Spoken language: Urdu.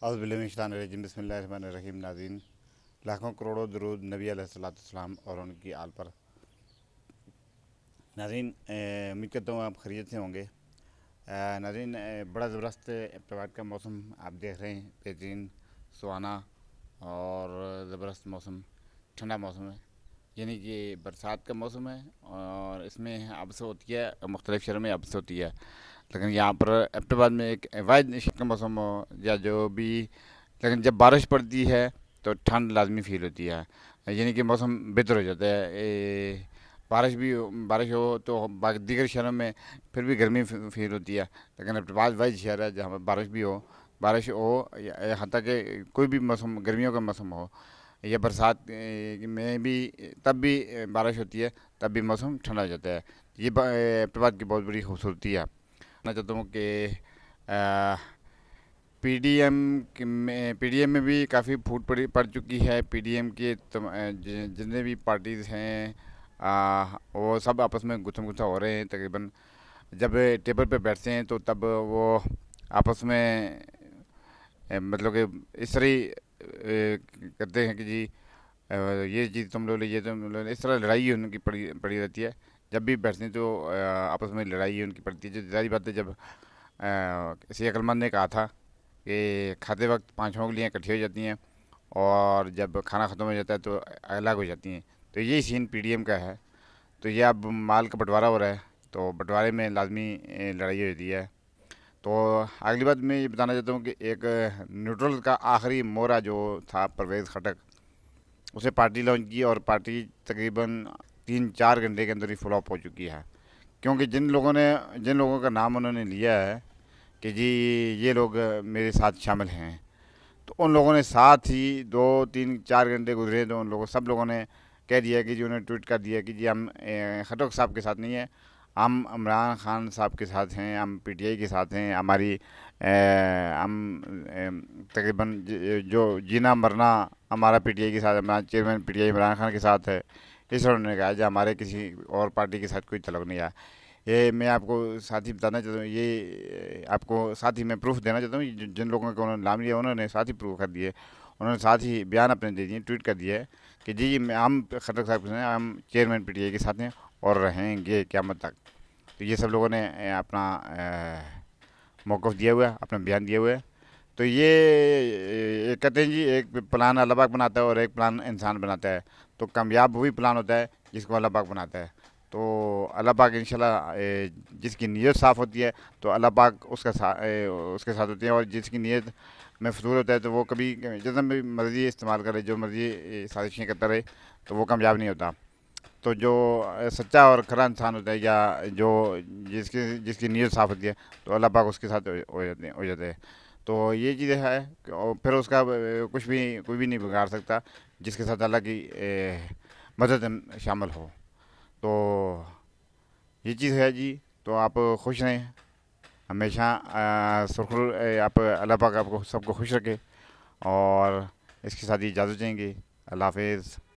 اعوذ باللہ من الشیطان الرجیم، بسم اللہ الرحمن الرحیم۔ ناظرین، لاکھوں کروڑوں درود نبی علیہ الصلوۃ والسلام اور ان کی آل پر۔ ناظرین، امید کرتا ہوں آپ خیریت سے ہوں گے۔ ناظرین، بڑا زبردست اتوار کا موسم آپ دیکھ رہے ہیں، بہترین سہانا اور زبردست موسم، ٹھنڈا موسم ہے، یعنی کہ برسات کا موسم ہے اور اس میں ابس ہوتی ہے، مختلف شہروں میں ابس ہوتی ہے، لیکن یہاں پر ایبٹ میں ایک واحد نشست کا موسم ہو یا جو بھی، لیکن جب بارش پڑتی ہے تو ٹھنڈ لازمی فیل ہوتی ہے، یعنی کہ موسم بہتر ہو جاتا ہے۔ بارش ہو تو باقی دیگر شہروں میں پھر بھی گرمی فیل ہوتی ہے، لیکن ایبٹ واحد شہر ہے جہاں پر بارش ہو حتیٰ کہ کوئی بھی موسم، گرمیوں کا موسم ہو یا برسات میں بھی، تب بھی بارش ہوتی ہے، تب بھی موسم ٹھنڈا ہو جاتا ہے۔ یہ ایبٹ کی بہت بڑی خوبصورتی ہے۔ میں چاہتا ہوں کہ پی ڈی ایم میں بھی کافی پھوٹ پڑ چکی ہے۔ پی ڈی ایم کے جتنے بھی پارٹیز ہیں وہ سب آپس میں گتھم گتھا ہو رہے ہیں تقریباً۔ جب ٹیبل پہ بیٹھتے ہیں تو تب وہ آپس میں مطلب کہ اس طرح کرتے ہیں کہ جی یہ چیز تم لو لے، یہ تم لو لے، اس طرح لڑائی ان کی پڑی رہتی ہے۔ جب بھی بیٹھتے ہیں تو آپس میں لڑائی ان کی پڑتی ہے۔ جو ظاہری بات ہے، جب کسی عقل مند نے کہا تھا کہ کھاتے وقت 5 انگلیاں اکٹھی ہو جاتی ہیں اور جب کھانا ختم ہو جاتا ہے تو الگ ہو جاتی ہیں، تو یہی سین پی ڈی ایم کا ہے۔ تو یہ اب مال کا بٹوارہ ہو رہا ہے، تو بٹوارے میں لازمی لڑائی ہو جاتی ہے۔ تو اگلی بات میں یہ بتانا چاہتا ہوں کہ ایک نیوٹرل کا آخری مورا جو تھا پرویز خٹک، اسے پارٹی لانچ کی اور پارٹی تقریباً 3-4 گھنٹے کے اندر ہی فلاپ ہو چکی ہے، کیونکہ جن لوگوں کا نام انہوں نے لیا ہے کہ جی یہ لوگ میرے ساتھ شامل ہیں، تو ان لوگوں نے ساتھ ہی 2-3-4 گھنٹے گزرے تو ان سب لوگوں نے کہہ دیا کہ جی، انہوں نے ٹویٹ کر دیا کہ جی ہم خٹک صاحب کے ساتھ نہیں ہیں، ہم عمران خان صاحب کے ساتھ ہیں، ہم پی ٹی آئی کے ساتھ ہیں، ہم تقریباً جو جینا مرنا ہمارا پی ٹی آئی کے ساتھ، ہمارا chairman P T I Imran Khan کے ساتھ ہے۔ اس طرح انہوں نے کہا کہ ہمارے کسی اور پارٹی کے ساتھ کوئی تعلق نہیں ہے۔ یہ میں آپ کو ساتھ ہی بتانا چاہتا ہوں، یہ آپ کو ساتھ ہی میں پروف دینا چاہتا ہوں، جن لوگوں کو انہوں نے نام لیا انہوں نے ساتھ ہی پروف کر دیے، انہوں نے ساتھ ہی بیان اپنے دے دیے، ٹویٹ کر دیا ہے کہ جی ہم خٹک صاحب کے ہیں، ہم چیئرمین پی ٹی آئی کے ساتھ ہیں اور رہیں گے قیامت تک۔ تو یہ سب لوگوں نے اپنا موقف دیا ہوا ہے، اپنا بیان دیا ہوا ہے۔ تو یہ کہتے ہیں جی ایک پلان اللہ پاک بناتا ہے اور ایک پلان انسان بناتا ہے، تو کامیاب وہی پلان ہوتا ہے جس کو اللہ پاک بناتا ہے۔ تو اللہ پاک انشاءاللہ جس کی نیت صاف ہوتی ہے تو اللہ پاک اس کے ساتھ ہوتے ہیں، اور جس کی نیت میں فضول ہوتا ہے تو وہ کبھی جتنا بھی مرضی استعمال کرے، جو مرضی سازشیں کرتا رہے، تو وہ کامیاب نہیں ہوتا۔ تو جو سچا اور کھرا انسان ہوتا ہے، یا جو جس کی نیت صاف ہوتی ہے، تو اللہ پاک اس کے ساتھ ہو جاتے ہیں۔ تو یہ چیز ہے، اور پھر اس کا کوئی بھی نہیں بگاڑ سکتا جس کے ساتھ اللہ کی مدد شامل ہو۔ تو یہ چیز ہے جی۔ تو آپ خوش رہیں ہمیشہ، آپ اللہ پاک آپ کو سب کو خوش رکھے، اور اس کے ساتھ ہی اجازت چاہیں گے۔ اللہ حافظ۔